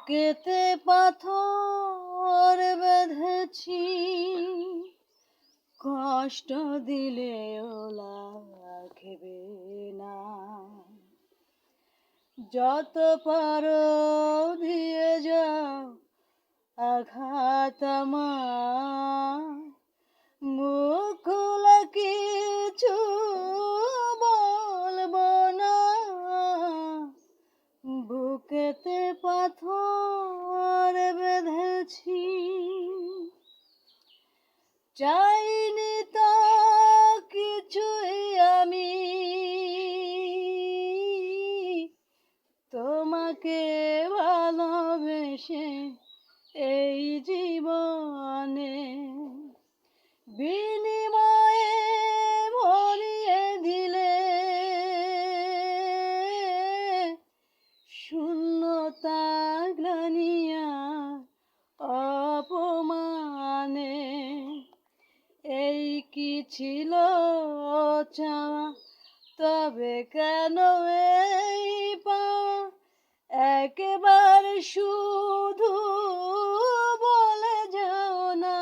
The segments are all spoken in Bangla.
বুকেতে পাথর বেঁধেছি, কষ্ট দিলেও লাগবে না। যত পারো দিয়ে যাও আঘাত আমার, মুখ খুলে কিছু বলবো না। বুকেতে পাথর বেঁধেছি, চাইনি তো কিছুই আমি তোমাকে ভালোবেসে এই জীবনে। বিনিময়ে ভরিয়ে দিলে শূন্যতা গ্লানিয়া অপমানে। এই কি ছিল চাওয়া, তবে কেন এই পাওয়া? একেবারে শুধু বলে যাও না।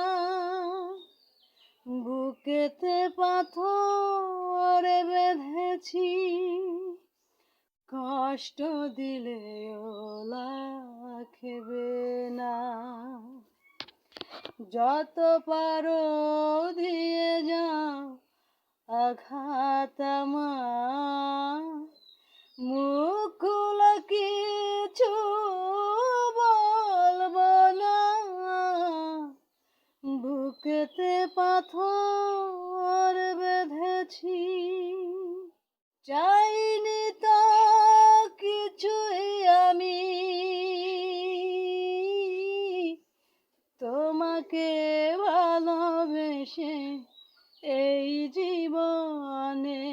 বুকেতে পাথর বেঁধেছি, কষ্ট দিলেও লাগবে না। যত পারো দিয়ে যাও আঘাত আমার, মুখ খুলে কিছু বলবো না। বুকেতে পাথর বেঁধেছি, চাইনি তো কিছুই আমি তোমাকে ভালোবেসে এই জীবনে।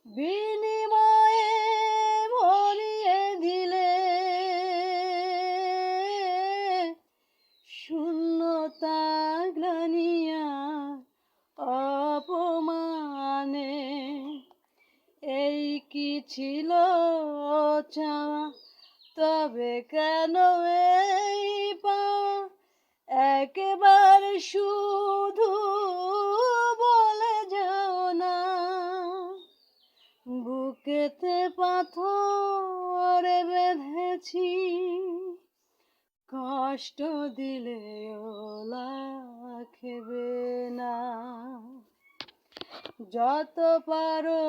বিনিময়ে ভরিয়ে দিলে শূন্যতা গ্লানিয়া অপমানে। এই কি ছিল চাওয়া, তবে কেন এই পাওয়া? একেবারে শুধু বলে যাও না। বুকেতে পাথর বেঁধেছি, কষ্ট দিলেও লাগবে না। যত পারো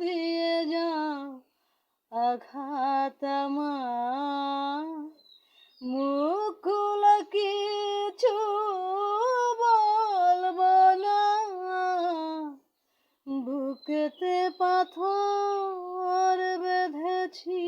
দিয়ে যাও আঘাত আমার, মুখ খুলে কিছু বলবো না। বুকেতে পাথর বেঁধেছি।